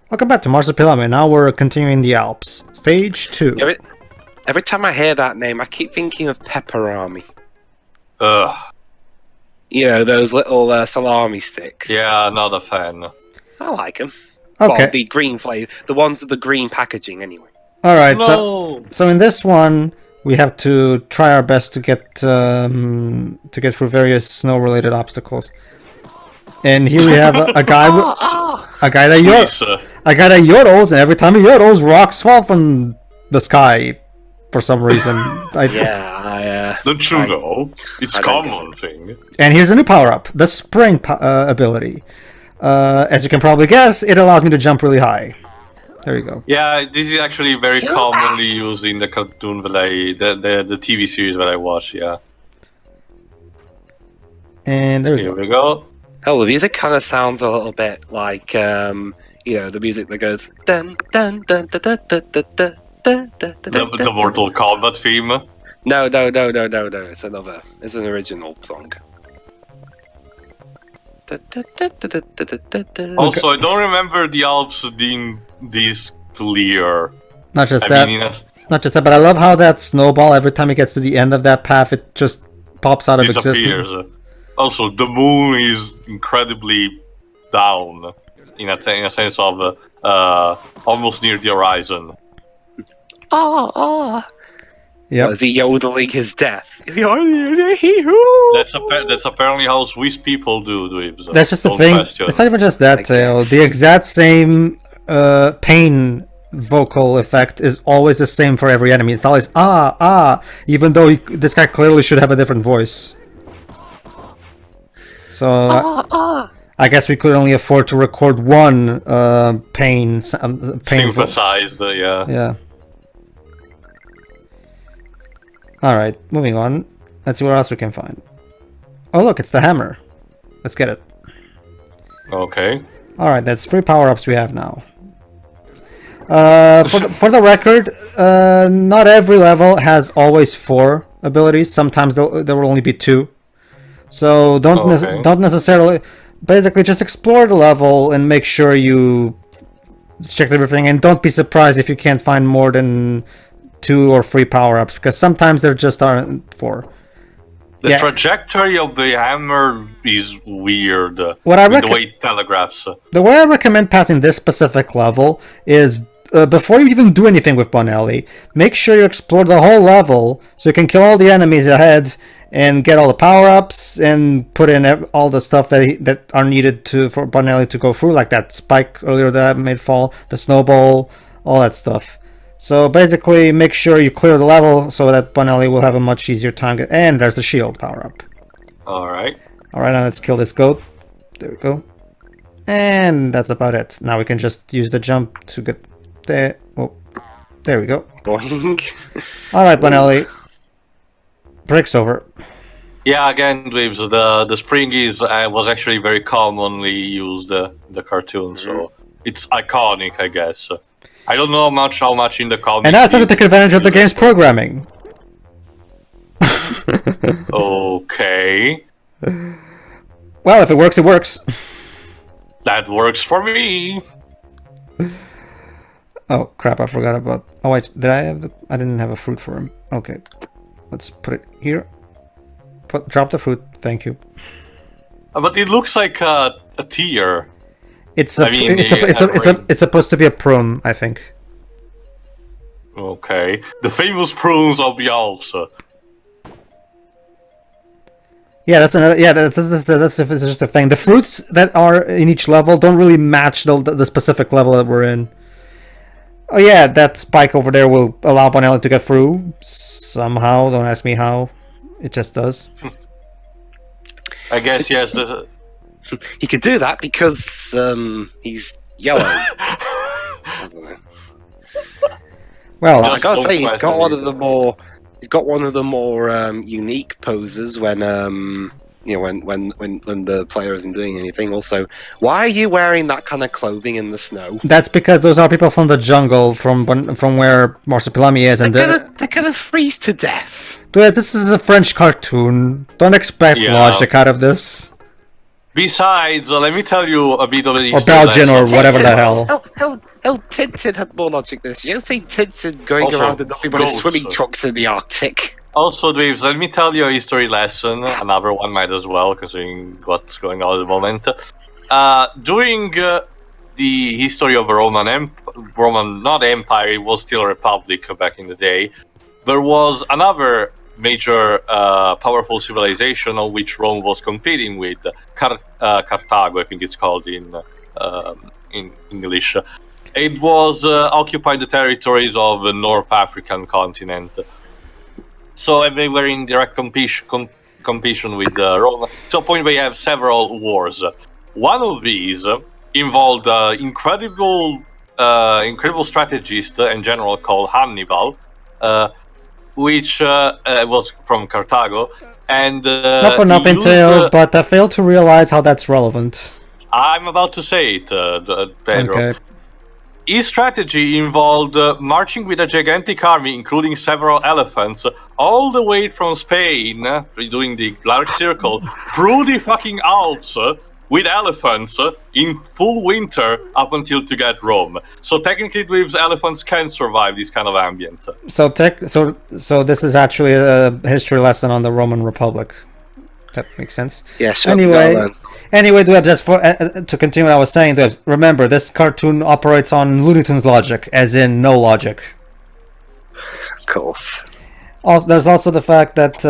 Welcome back to Marsupilami. Now we're continuing the Alps. Stage 2. Every time I hear that name, I keep thinking of pepperami. Ugh. You know, those little salami sticks. Yeah, not a fan. I like them. Okay. Well, the green flavor, the ones with the green packaging, anyway. Alright, No. so in this one, we have to try our best to get through various snow-related obstacles. And here we have a guy that yodels, and every time he yodels, rocks fall from the sky for some reason. Don't you know? It's a common thing. And here's a new power-up, the spring ability. As you can probably guess, it allows me to jump really high. There you go. Yeah, this is actually very commonly used in the cartoon that the TV series that I watch. Yeah. And there Here we go. Oh, the music kind of sounds a little bit like, you know, the music that goes dun dun dun dun dun dun dun dun dun dun. The Mortal Kombat theme. No. It's an original song. Also, I don't remember the Alps being this clear. Not just that, but I love how that snowball, every time it gets to the end of that path, it just pops out of existence. Also, the moon is incredibly down, in a sense of almost near the horizon. Yeah. The yodeling his death. That's apparently how Swiss people do it. So that's just the thing. It's not even just that, Tail. The exact same pain vocal effect is always the same for every enemy. It's always even though this guy clearly should have a different voice. So I guess we could only afford to record one pain synthesized. Yeah. Alright, moving on. Let's see what else we can find. Oh look, it's the hammer. Let's get it. Okay. Alright, that's 3 power-ups we have now. For the record, not every level has always 4 abilities. Sometimes there will only be 2. So don't necessarily... Basically, just explore the level and make sure you check everything. And don't be surprised if you can't find more than 2 or 3 power-ups, because sometimes there just aren't 4. The trajectory of the hammer is weird. The way it telegraphs. The way I recommend passing this specific level is before you even do anything with Bonelli, make sure you explore the whole level so you can kill all the enemies ahead and get all the power-ups and put in all the stuff that are needed for Bonelli to go through, like that spike earlier that I made fall, the snowball, all that stuff. So basically, make sure you clear the level so that Bonelli will have a much easier time. And there's the shield power-up. Alright. Alright, now let's kill this goat. There we go. And that's about it. Now we can just use the jump to get there. Oh, there we go. Boing. Alright, Bonelli. Break's over. Yeah, again, Dweebs, the spring was actually very commonly used in the cartoon, so it's iconic, I guess. I don't know how much in the comics. And that's how to take advantage of the game's programming. Okay. Well, if it works, it works. That works for me. Oh crap! I forgot about. Oh wait, did I have I didn't have a fruit for him. Okay, let's put it here. Drop the fruit. Thank you. But it looks like a tear. It's supposed to be a prune, I think. Okay, the famous prunes of the Alps. Yeah, that's just a thing. The fruits that are in each level don't really match the specific level that we're in. Oh yeah, that spike over there will allow Bonelli to get through somehow. Don't ask me how. It just does. I guess yes. He could do that because he's yellow. Well, I gotta say, he's got one of the more unique poses when you know when the player isn't doing anything. Also, why are you wearing that kind of clothing in the snow? That's because those are people from the jungle, from where Marsupilami is, and they're gonna freeze to death. Dude, this is a French cartoon. Don't expect logic out of this. Besides, let me tell you a bit of the Or history Belgian, or lesson. whatever the hell. Hell, Tintin had more logic this. You don't see Tintin going Also, around in nothing but his goats. swimming trunks in the Arctic. Also, Dweebs, let me tell you a history lesson. Another one might as well, considering what's going on at the moment. During the history of the Roman, not empire, it was still a republic back in the day. There was another major powerful civilization on which Rome was competing with, Carthago, I think it's called in English. It was occupying the territories of the North African continent. So they were in direct competition with Rome, to a point where you have several wars. One of these involved incredible strategist and general called Hannibal, which was from Carthago, and Not for nothing, Teo, but I fail to realize how that's relevant. I'm about to say it, Pedro. Okay. His strategy involved marching with a gigantic army, including several elephants, all the way from Spain, doing the large circle, through the fucking Alps, with elephants, in full winter, up until to get Rome. So technically, these elephants can survive this kind of ambient. So this is actually a history lesson on the Roman Republic. That makes sense. Yeah, sure. Anyway, Dwebs, just to continue what I was saying, Dwebs, remember, this cartoon operates on Looney Tunes logic, as in no logic. Of course. Also, there's also the fact that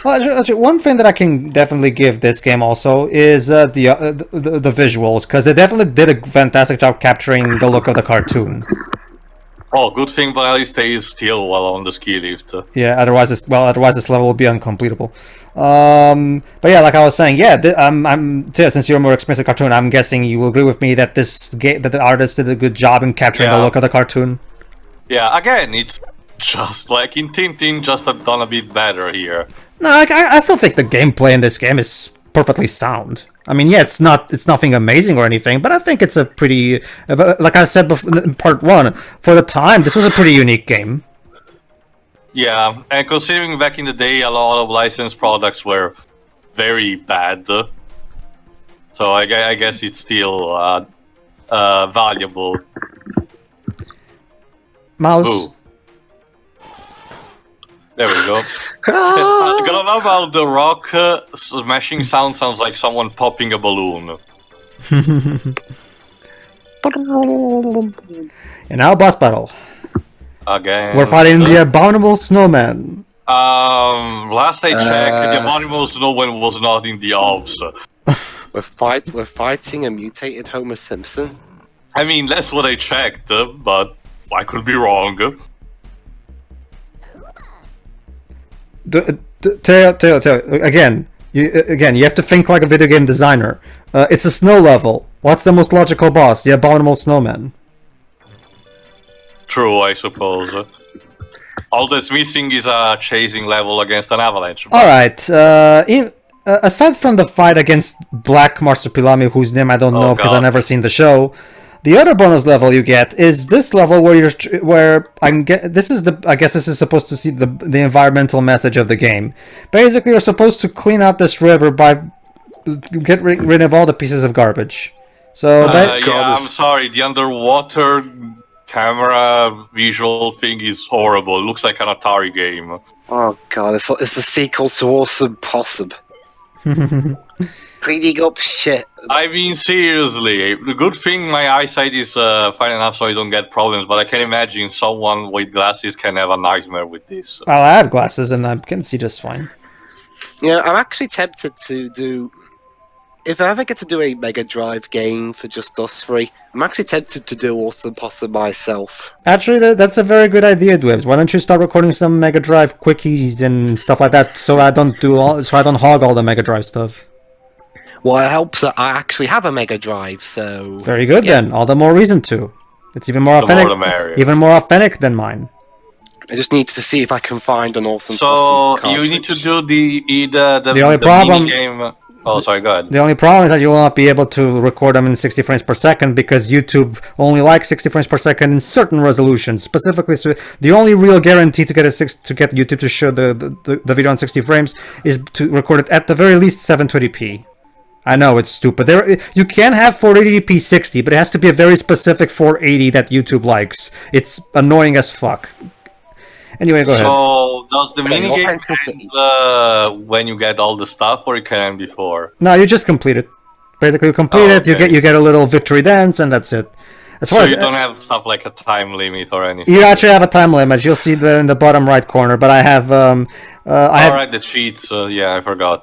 actually, one thing that I can definitely give this game also is the visuals, because they definitely did a fantastic job capturing the look of the cartoon. Oh, good thing Bonelli stays still while on the ski lift. Yeah, otherwise this level will be uncompletable. But yeah, like I was saying, yeah, since you're more experienced with cartoon, I'm guessing you will agree with me that that the artist did a good job in capturing the look of the cartoon. Yeah, again, it's just like in Tintin, just done a bit better here. No, I still think the gameplay in this game is perfectly sound. I mean, yeah, it's nothing amazing or anything, but I think it's a pretty, like I said before, in part 1, for the time, this was a pretty unique game. Yeah, and considering back in the day, a lot of licensed products were very bad, so I guess it's still valuable. Mouse. Ooh. There we go. I don't know about the rock smashing sound. Sounds like someone popping a balloon. And now boss battle. Again. We're fighting the abominable snowman. Last I checked, the abominable snowman was not in the Alps. We're fighting a mutated Homer Simpson. I mean, that's what I checked, but I could be wrong. Teo, again, you have to think like a video game designer. It's a snow level. What's the most logical boss? The abominable snowman. True, I suppose. All that's missing is a chasing level against an avalanche. Alright, aside from the fight against Black Marsupilami, whose name I don't know because I've never seen the show, the other bonus level you get is this level where this is supposed to see the environmental message of the game. Basically, you're supposed to clean out this river by get rid of all the pieces of garbage. So I'm sorry, the underwater camera visual thing is horrible. It looks like an Atari game. Oh god, it's the sequel to Awesome Possum. Cleaning up shit. I mean, seriously, the good thing my eyesight is fine enough so I don't get problems, but I can imagine someone with glasses can have a nightmare with this. Well, I have glasses and I can see just fine. Yeah, I'm actually tempted to do... If I ever get to do a Mega Drive game for just us three, I'm actually tempted to do Awesome Possum myself. Actually, that's a very good idea, Dwebs. Why don't you start recording some Mega Drive quickies and stuff like that, so I don't hog all the Mega Drive stuff. Well, it helps that I actually have a Mega Drive, so... Very good then. All the more reason to. It's even more authentic. Even more authentic than mine. I just need to see if I can find an Awesome Possum. So you need to do the only problem. Mini-game. Oh, sorry, go ahead. The only problem is that you will not be able to record them in 60 frames per second because YouTube only likes 60 frames per second in certain resolutions. Specifically, so the only real guarantee to get YouTube to show the video on 60 frames is to record it at the very least 720p. I know it's stupid. You can have 480p 60, but it has to be a very specific 480 that YouTube likes. It's annoying as fuck. Anyway, go ahead. So, does the minigame end when you get all the stuff, or it can end before? No, you just complete it. Basically, you complete it, you get a little victory dance, and that's it. As far So as you don't have stuff like a time limit or anything? You actually have a time limit. You'll see that in the bottom right corner, but I have... Alright, the cheats, yeah, I forgot.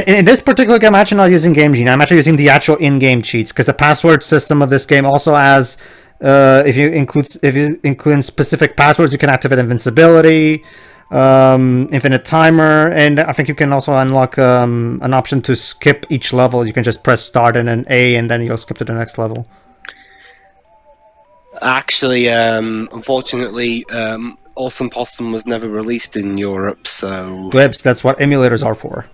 In this particular game, I'm actually not using Game Genie. I'm actually using the actual in-game cheats, because the password system of this game also has... if you include specific passwords, you can activate invincibility, infinite timer, and I think you can also unlock an option to skip each level. You can just press start and then A, and then you'll skip to the next level. Actually, unfortunately, Awesome Possum was never released in Europe, so... Webs, that's what emulators are for.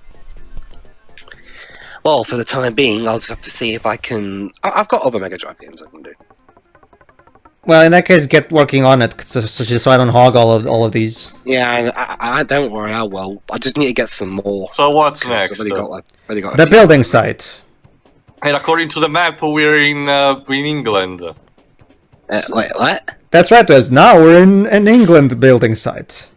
Well, for the time being, I'll just have to see if I can... I've got other Mega Drive games I can do. Well, in that case, get working on it, so I don't hog all of these. Yeah, I don't worry, I will. I just need to get some more. So what's next? The building site. And according to the map, we're in England. Wait, what? That's right, Wes. Now we're in an England building site.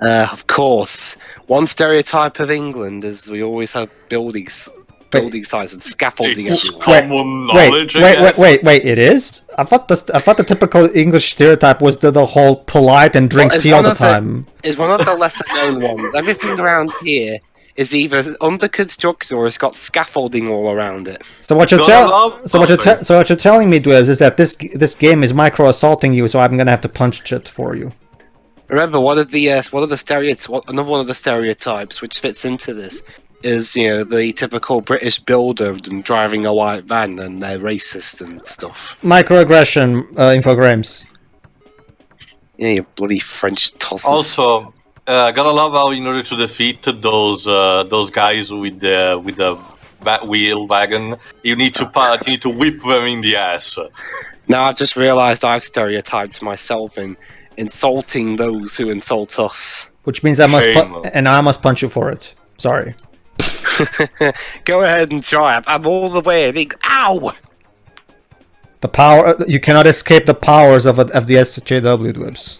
Of course. One stereotype of England is we always have building sites and scaffolding everywhere. Common knowledge. Wait! It is? I thought the typical English stereotype was the whole polite and drink tea all the time. It's one of the lesser known ones. Everything around here is either under construction or it's got scaffolding all around it. So what you're telling me, Dwebs, is that this game is micro assaulting you, so I'm gonna have to punch it for you. Remember, another one of the stereotypes which fits into this is, the typical British builder and driving a white van and they're racist and stuff. Microaggression, Infogrames. Yeah, you bloody French tosses. Also, gotta love how in order to defeat those guys with the wheel wagon, you need to whip them in the ass. Now I just realised I've stereotyped myself in insulting those who insult us. Which means I must punch you for it. Sorry. Go ahead and try. I'm all the way. Ow! The power. You cannot escape the powers of the SJW, Dwebs.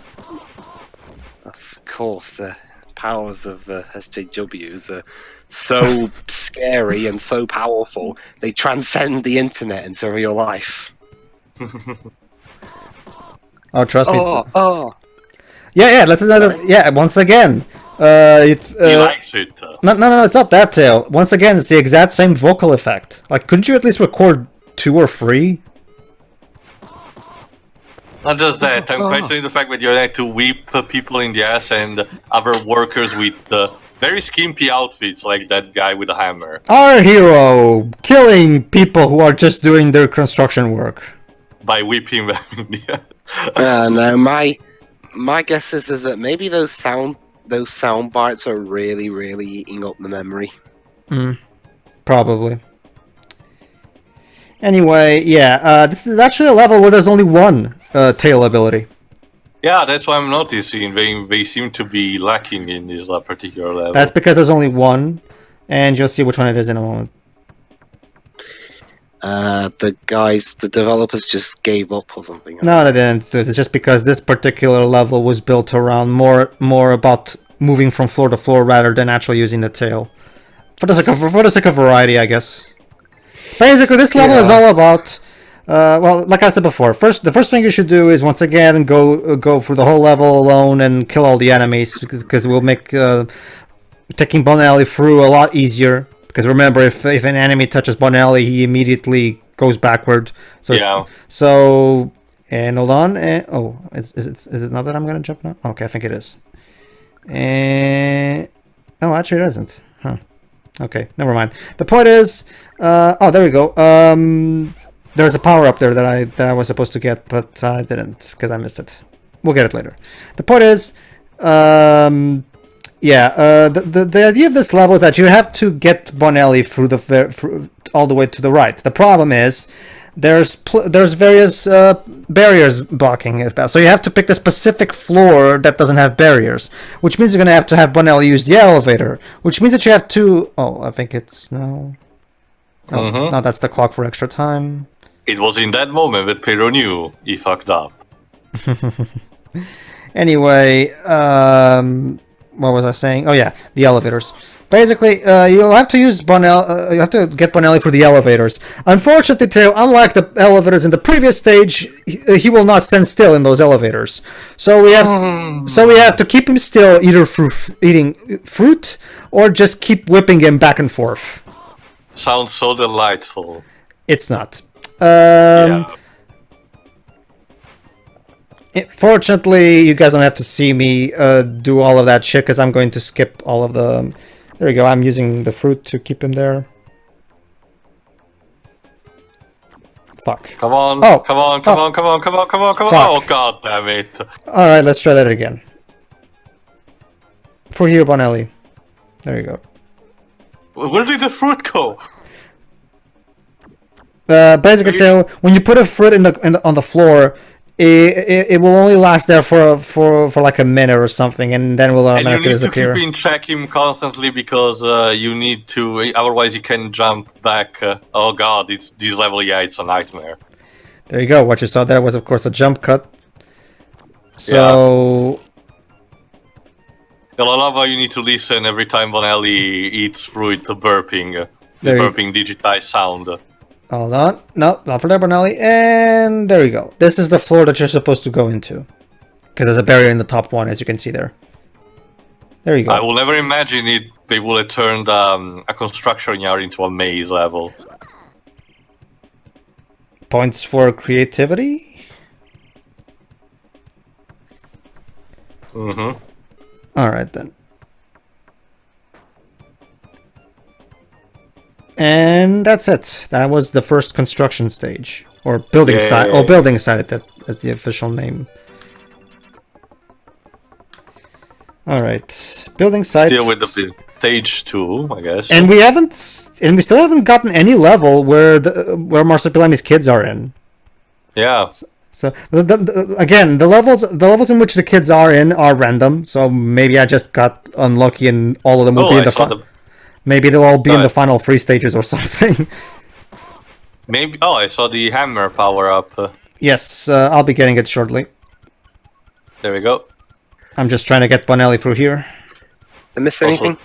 Of course, the powers of SJWs are so scary and so powerful. They transcend the internet into real life. Oh, trust me. Oh. Yeah. That's another. Yeah, once again. He likes it. No, it's not that tail. Once again, it's the exact same vocal effect. Like, couldn't you at least record 2 or 3? Not just that, I'm questioning the fact that you like to whip people in the ass and other workers with very skimpy outfits, like that guy with a hammer. Our hero, killing people who are just doing their construction work. By whipping them in the ass. No, my guess is that maybe those sound bites are really, really eating up the memory. Probably. Anyway, yeah, this is actually a level where there's only one tail ability. Yeah, that's what I'm noticing. They seem to be lacking in this particular level. That's because there's only one, and you'll see which one it is in a moment. The developers just gave up or something. No, they didn't. It's just because this particular level was built around more about moving from floor to floor rather than actually using the tail. For the sake of variety, I guess. Basically, this level is all about... well, like I said before, the first thing you should do is once again go through the whole level alone and kill all the enemies, because it will make taking Bonelli through a lot easier. Because remember, if an enemy touches Bonelli, he immediately goes backward. So yeah. And hold on. Is it not that I'm gonna jump now? Okay, I think it is. No, actually it isn't. Huh. Okay, never mind. The point is, there we go. There's a power up there that I was supposed to get, but I didn't because I missed it. We'll get it later. The point is, the idea of this level is that you have to get Bonelli through all the way to the right. The problem is there's various barriers blocking it. So you have to pick the specific floor that doesn't have barriers, which means you're going to have Bonelli use the elevator, which means that you have to... Oh, I think it's now... No, that's the clock for extra time. It was in that moment that Pedro knew he fucked up. Anyway, what was I saying? Oh yeah, the elevators. Basically, you'll have to use Bonelli. You have to get Bonelli for the elevators. Unfortunately, too, unlike the elevators in the previous stage, he will not stand still in those elevators. So we have to keep him still, either through eating fruit or just keep whipping him back and forth. Sounds so delightful. It's not. Yeah. Fortunately, you guys don't have to see me do all of that shit because I'm going to skip all of the. There we go. I'm using the fruit to keep him there. Fuck. Come on, Oh. come on. Fuck. Oh, god damn it. Alright, let's try that again. For here, Bonelli. There you go. Where did the fruit go? Basically, too, when you put a fruit on the floor, it will only last there for like a minute or something, and then will And you automatically need to disappear. keep in check him constantly because you need to, otherwise you can jump back. Oh god, it's this level, yeah, it's a nightmare. There you go. What you saw there was, of course, a jump cut. So. I love how you need to listen every time Bonelli eats fruit, the burping. The There you- burping digitized sound. Hold on. No, not for that, Bonelli. And there you go. This is the floor that you're supposed to go into. Because there's a barrier in the top one, as you can see there. There you go. I will never imagine they would have turned a construction yard into a maze level. Points for creativity. Mm-hmm. Alright then. And that's it. That was the first construction stage. Or building site. Oh, building site, that as the official name. Alright. Building site. Still with the stage 2, I guess. And we still haven't gotten any level where Marsupilami's kids are in. Yeah. So again, the levels in which the kids are in are random. So maybe I just got unlucky and all of them will be in the maybe they'll all be in the final 3 stages or something. Maybe. Oh, I saw the hammer power up. Yes, I'll be getting it shortly. There we go. I'm just trying to get Bonelli through here. I miss anything?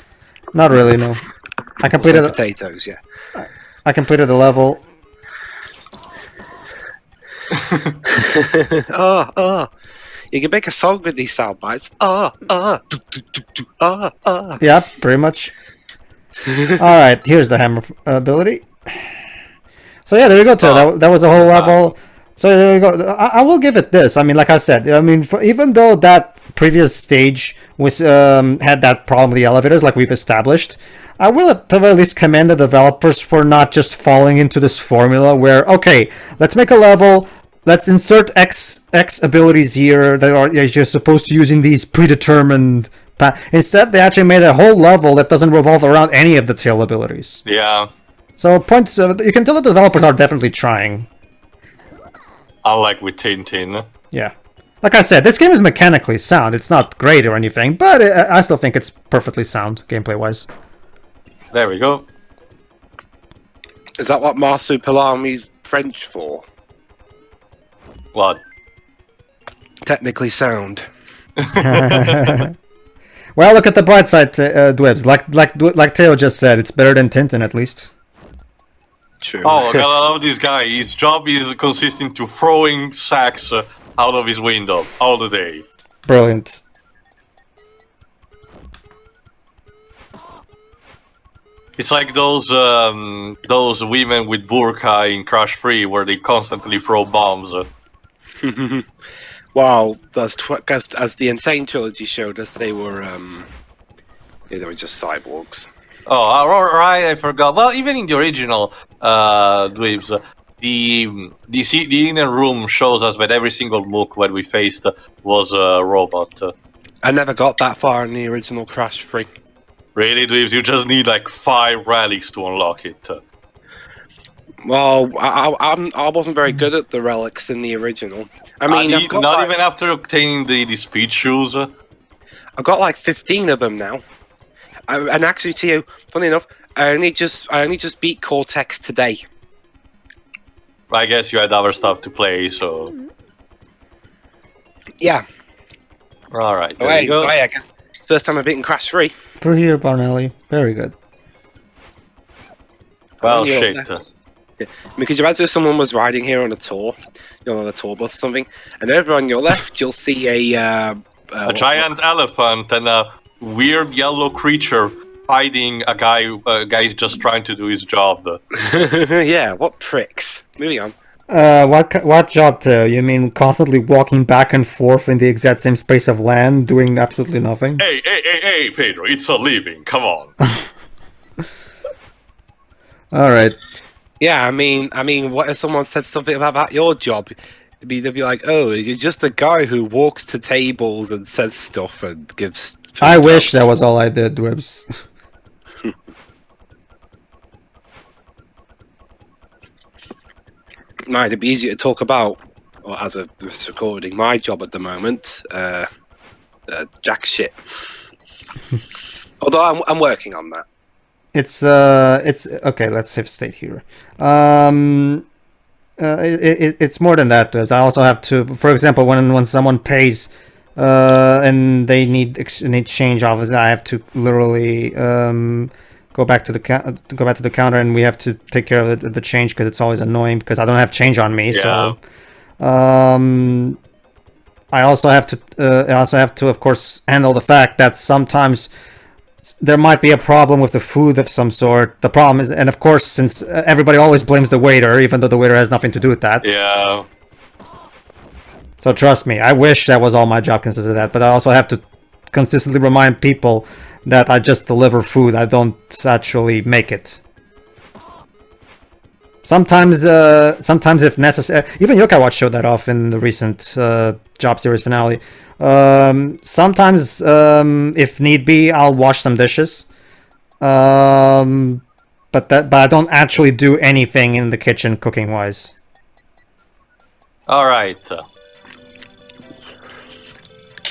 Not really, no. I completed potatoes, yeah. I completed the level. You can make a song with these sound bites. Yeah, pretty much. Alright, here's the hammer ability. So yeah, there you go, too. That was a whole level. So there you go. I will give it this. I mean, like I said, I mean, even though that previous stage was had that problem with the elevators, like we've established, I will at the very least commend the developers for not just falling into this formula where, okay, let's make a level, let's insert X abilities here that are you're supposed to use in these predetermined. Instead, they actually made a whole level that doesn't revolve around any of the tail abilities. Yeah. So points, you can tell the developers are definitely trying. Unlike with Tintin. Yeah. Like I said, this game is mechanically sound. It's not great or anything, but I still think it's perfectly sound, gameplay-wise. There we go. Is that what Marsupilami's French for? What? Technically sound. Well, look at the bright side, Dwebs. Like Theo just said, it's better than Tintin, at least. True. Oh, I love this guy. His job is consisting to throwing sacks out of his window all the day. Brilliant. It's like those women with burqa in Crash 3 where they constantly throw bombs. Well, as the Insane Trilogy showed us, they were just cyborgs. Oh, right, I forgot. Well, even in the original Dweebs, the inner room shows us that every single Mook that we faced was a robot. I never got that far in the original Crash 3. Really, Dweebs? You just need like 5 relics to unlock it. Well, I wasn't very good at the relics in the original. I mean, I've got not even after obtaining the speed shoes. I've got like 15 of them now. And actually, Theo, funny enough, I only just beat Cortex today. I guess you had other stuff to play, so... Yeah. Alright, Oh, there you go. First time I've beaten Crash 3. For here, Bonelli. Very good. Well, on your shit. left. Because you imagine if someone was riding here on a tour, on a tour bus or something, and over on your left you'll see A giant elephant and a weird yellow creature fighting a guy. Guy's just trying to do his job. yeah, what pricks. Moving on. What job, Teo? You mean constantly walking back and forth in the exact same space of land, doing absolutely nothing? Hey, Pedro, it's a living. Come on. All right. Yeah, I mean, what if someone said something about your job? They'd be like, "Oh, you're just a guy who walks to tables and says stuff and gives." I wish that was all I did, Dwibs. Might it'd be easier to talk about, or as of this recording, my job at the moment. Jack shit. Although I'm working on that. It's okay. Let's save state here. It's more than that. I also have to, for example, when someone pays, and they need change offers, I have to literally go back to the counter, and we have to take care of the change because it's always annoying because I don't have change on me. Yeah. So, I also have to, of course, handle the fact that sometimes there might be a problem with the food of some sort. The problem is, and of course, since everybody always blames the waiter, even though the waiter has nothing to do with that. Yeah. So trust me, I wish that was all my job consisted of that, but I also have to consistently remind people that I just deliver food. I don't actually make it. Sometimes if necessary, even Yokai Watch showed that off in the recent job series finale. Sometimes, if need be, I'll wash some dishes. But I don't actually do anything in the kitchen cooking wise. All right.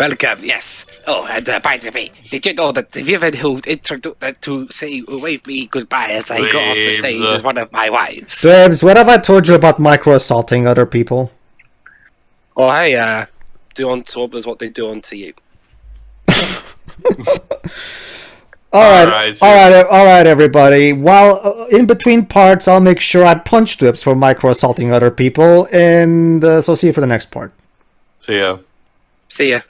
Welcome, yes. Oh, and by the way, did you know that the woman who introduced to say wave me goodbye as I go off the stage is one of my wives? Debs, what have I told you about micro-assaulting other people? Oh, hey, do unto others what they do unto you. All right, everybody. While in between parts, I'll make sure I punch Debs for micro-assaulting other people, and so see you for the next part. See ya. See ya.